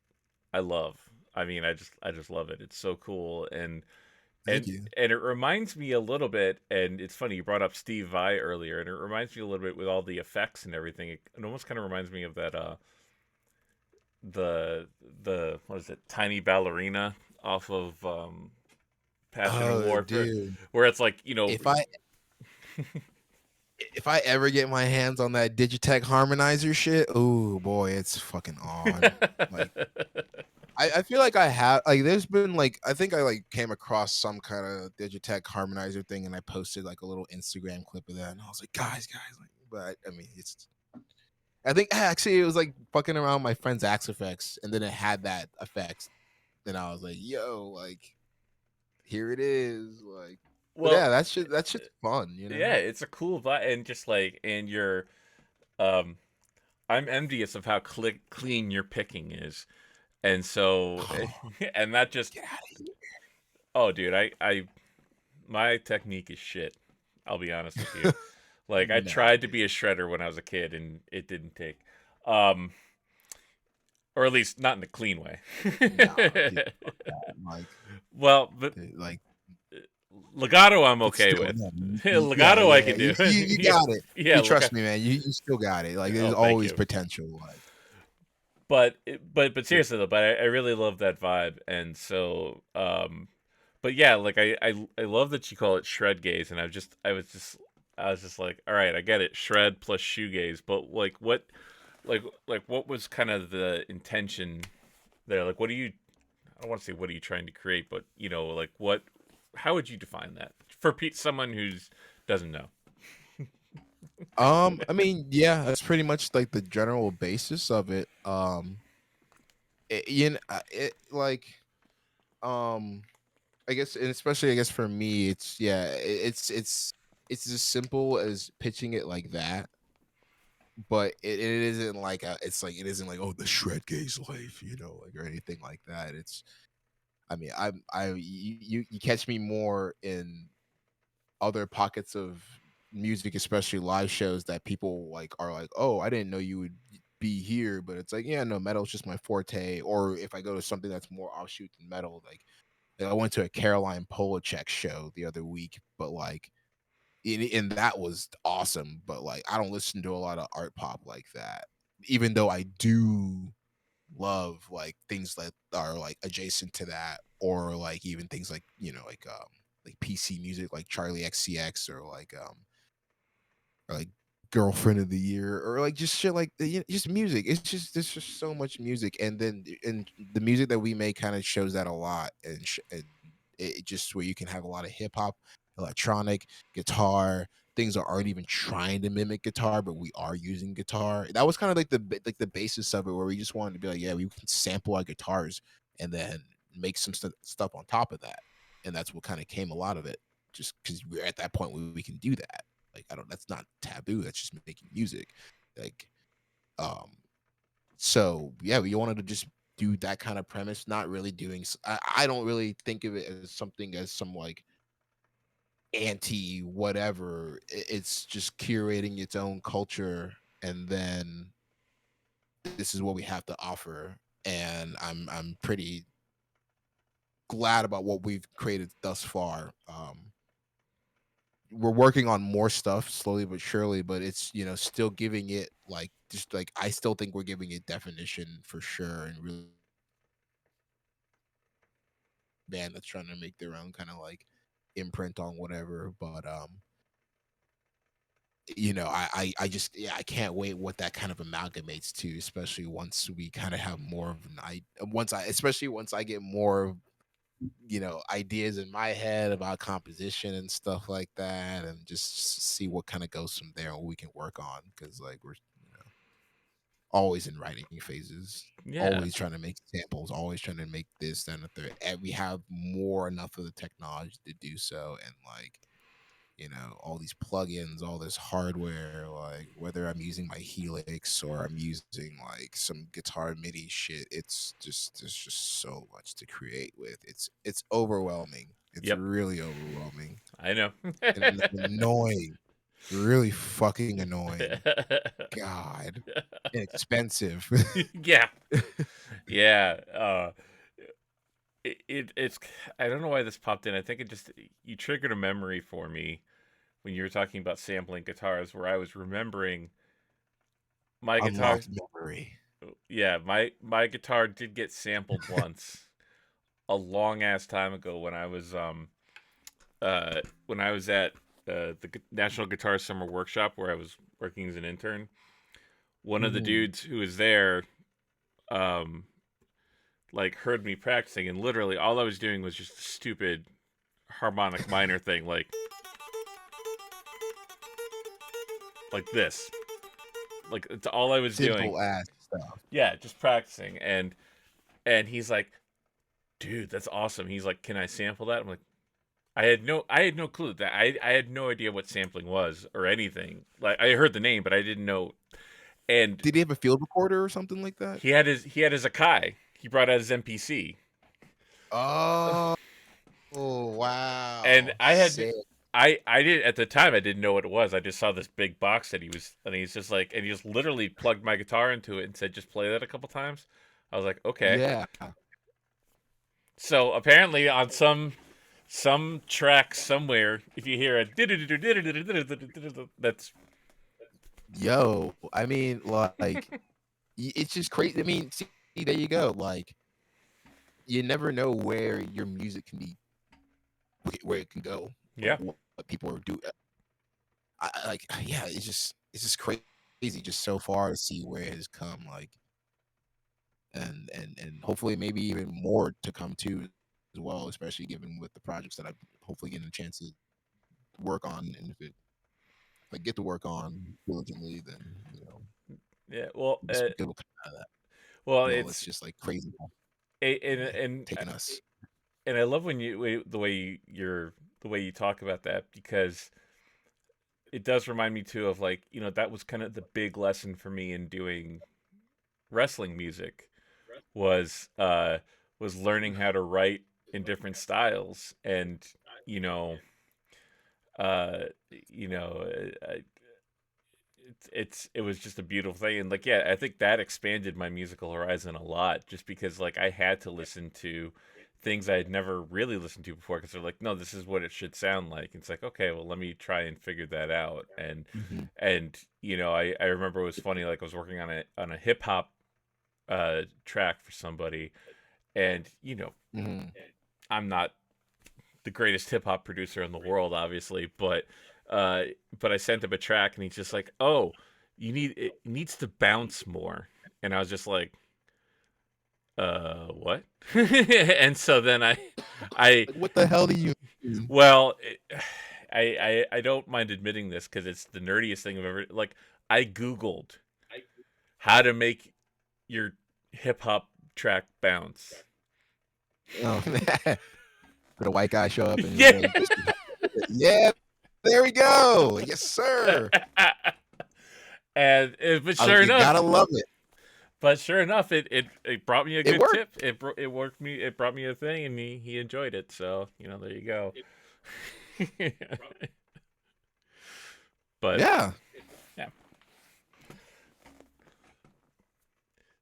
I love. I mean, I just love it. It's so cool, Thank you. and it reminds me a little bit. And it's funny you brought up Steve Vai earlier, and it reminds me a little bit with all the effects and everything. It almost kind of reminds me of that the what is it, Tiny Ballerina off of Passion and Oh, Warfare, dude. where it's like If I if I ever get my hands on that Digitech harmonizer shit, oh boy, it's fucking on. Like I feel like I have like there's been like I think I like came across some kind of Digitech harmonizer thing, and I posted like a little Instagram clip of that, and I was like, guys, like, but I mean, I think actually it was like fucking around with my friend's Axe Effects, and then it had that effect. Then I was like, yo, like here it is, like. But well, yeah, that shit's fun, you yeah, know. it's a cool vibe, and just like and you're um I'm envious of how clean your picking is, and so and that just Get out of here. oh dude, I my technique is shit. I'll be honest with you. Like I Nah, tried to dude. be a shredder when I was a kid, and it didn't take. Um, or at least not in the clean way. Nah, dude. Fuck that. Well, but Like, legato I'm but okay still, with. yeah, yeah, Legato I yeah. can You, do. you, you Yeah, got it. yeah, You trust legato. me, man. You still got it. Like, there's Oh, thank always you. potential. Like, But seriously though, but I really love that vibe, and so but yeah, like I love that you call it shred gaze, and I was just like, all right, I get it, shred plus shoegaze, but like what was kind of the intention there? Like, what do you? I don't want to say what are you trying to create, but like what? How would you define that for someone who's doesn't know? I mean, yeah, that's pretty much like the general basis of it. Like, um, I guess, and especially I guess for me, it's yeah, it's as simple as pitching it like that, but it isn't like it's like it isn't like, oh, the shred gaze life, like or anything like that. I mean, you catch me more in other pockets of music, especially live shows that people like are like, "Oh, I didn't know you would be here," but it's like, yeah, no, metal's just my forte. Or if I go to something that's more offshoot than metal, like I went to a Caroline Polachek show the other week, but like, and that was awesome. But like, I don't listen to a lot of art pop like that, even though I do love like things that are like adjacent to that, or like even things like like PC music like Charlie XCX, or like Girlfriend of the Year, or like just shit like just music. It's just there's just so much music, and then and the music that we make kind of shows that a lot, and it just where you can have a lot of hip hop, electronic, guitar, things that aren't even trying to mimic guitar, but we are using guitar. That was kind of like the basis of it, where we just wanted to be like, yeah, we can sample our guitars and then make some stuff on top of that, and that's what kind of came a lot of it, just because we're at that point where we can do that. Like, I don't, that's not taboo. That's just making music. Like, um, so yeah, we wanted to just do that kind of premise, not really doing. I don't really think of it as something as some like anti whatever. It's just curating its own culture, and then this is what we have to offer. And I'm pretty glad about what we've created thus far. We're working on more stuff slowly but surely, but it's still giving it like just like I still think we're giving it definition for sure, and really band that's trying to make their own kind of like imprint on whatever. But I just, yeah, I can't wait what that kind of amalgamates to, especially once we kind of have more of an I once I especially once I get more ideas in my head about composition and stuff like that, and just see what kind of goes from there and what we can work on, because like we're always in writing phases, Yeah. always trying to make samples, always trying to make this, then a third, and we have more enough of the technology to do so. And like, all these plugins, all this hardware, like whether I'm using my Helix or I'm using like some guitar MIDI shit, it's just there's just so much to create with. It's overwhelming. It's Yep. really overwhelming I know. and annoying. Really fucking annoying. God. And expensive. Yeah. Yeah. It's I don't know why this popped in. I think it just you triggered a memory for me when you were talking about sampling guitars, where I was remembering my guitar. Unlocked memory. Yeah, my guitar did get sampled once, a long ass time ago when I was at the National Guitar Summer Workshop where I was working as an intern. One of the Mhm. dudes who was there, um, like heard me practicing, and literally all I was doing was just a stupid harmonic minor thing, like this. Like it's all I was doing. Simple ass stuff. Yeah, just practicing, and he's like, "Dude, that's awesome." He's like, "Can I sample that?" I'm like, I had no clue that I had no idea what sampling was or anything. Like I heard the name, but I didn't know. And Did he have a field recorder or something like that? he had his Akai. He brought out his MPC, Oh, and wow. I had Sick. I did at the time I didn't know what it was. I just saw this big box that he was, and he's just like, and he just literally plugged my guitar into it and said, "Just play that a couple times." I was like, "Okay." Yeah. So apparently on some track somewhere, if you hear a that's Yo, I mean, like, it's just crazy. I mean, see, there you go. Like, you never know where your music can be, where it can go, or yeah, what people are doing. Like, yeah, it's just crazy, just so far to see where it has come. Like, and hopefully maybe even more to come too as well, especially given with the projects that I'm hopefully getting a chance to work on. And if I get to work on diligently, then yeah. Well, just good will come out of that. well, Well, it's just like crazy, and yeah, and taking us. and I love when the way you're the way you talk about that, because it does remind me too of, like, that was kind of the big lesson for me in doing wrestling music was was learning how to write in different styles, and you know, uh, you know, it was just a beautiful thing, and like yeah, I think that expanded my musical horizon a lot, just because like I had to listen to things I had never really listened to before, because they're like, no, this is what it should sound like. It's like, okay, well, let me try and figure that out. Mhm. And I remember it was funny, like I was working on a hip hop track for somebody, and Mhm. I'm not the greatest hip hop producer in the world, obviously, uh, but I sent him a track, and he's just like, "Oh, it needs to bounce more," and I was just like, what?" And so then I, Like, what the hell do you mean? well, I don't mind admitting this because it's the nerdiest thing I've ever like. I Googled how to make your hip hop track bounce. Oh, for the white guy show up and Yeah. yeah, there we go. Yes, sir. And but I mean, sure you enough, gotta love it. it brought me a It good worked. tip. It worked me. It brought me a thing, and he enjoyed it. So there you go. But Yeah. yeah.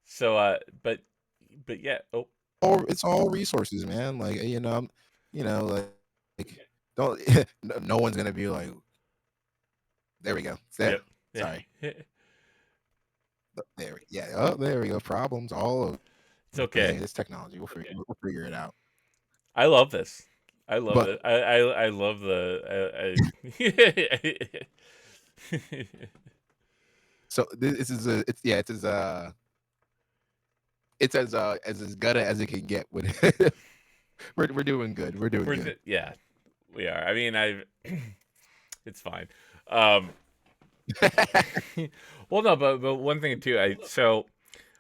So but yeah. Oh, It's all resources, man. Like like don't no one's gonna be like, there we go. There. yep. Sorry. Yeah. Oh, there we go. Problems all over. It's But okay. hey, it's technology. We'll figure it out. I love this. I love But it. I love the. so this is a it's yeah it's as good as it can get with we're doing good. We're doing good. Yeah, we are. I mean, it's fine. Um, well, no, but one thing too.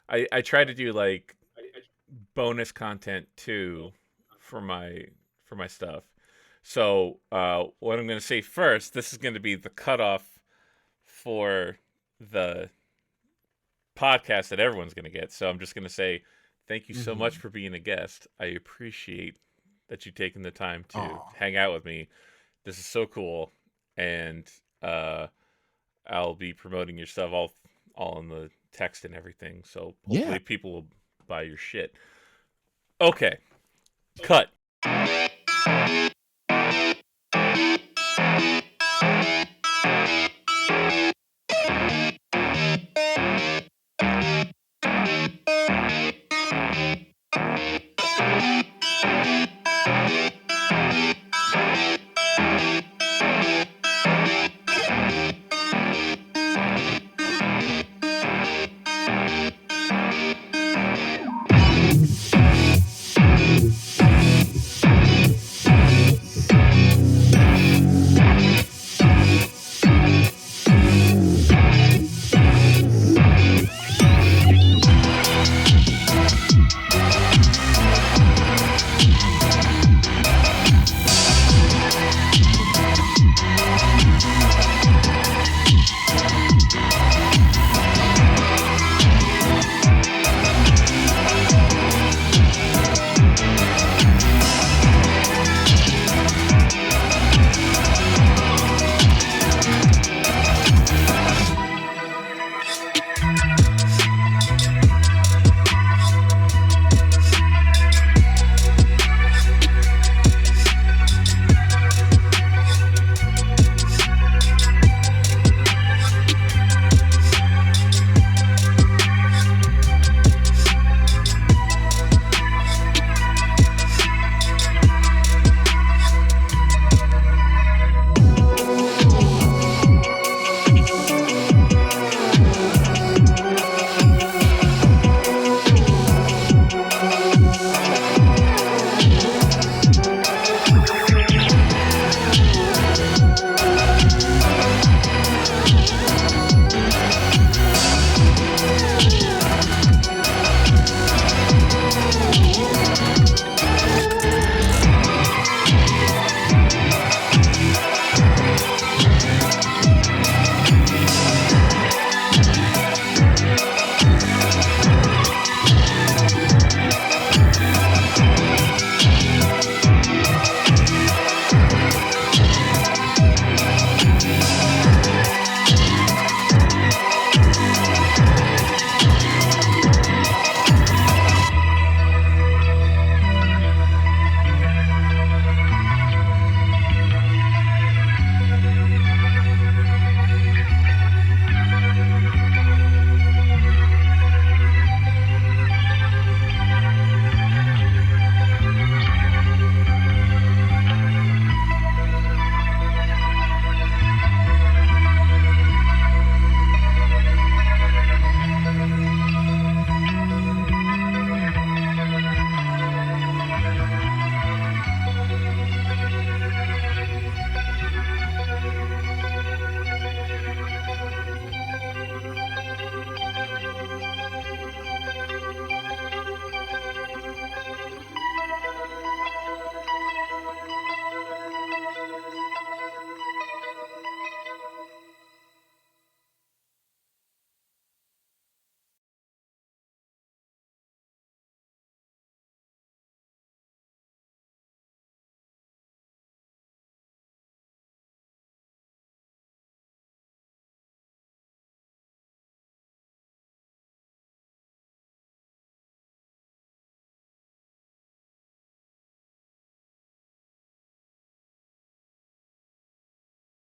I try to do like bonus content too for my stuff. So what I'm going to say first, this is going to be the cutoff for the podcast that everyone's going to get. So I'm just going to say thank you so much Mhm. for being a guest. I appreciate that you taking the time to Oh, hang out with me. This is so cool, and uh, I'll be promoting your stuff all in the text and everything. So yeah. hopefully people will buy your shit. Okay, cut.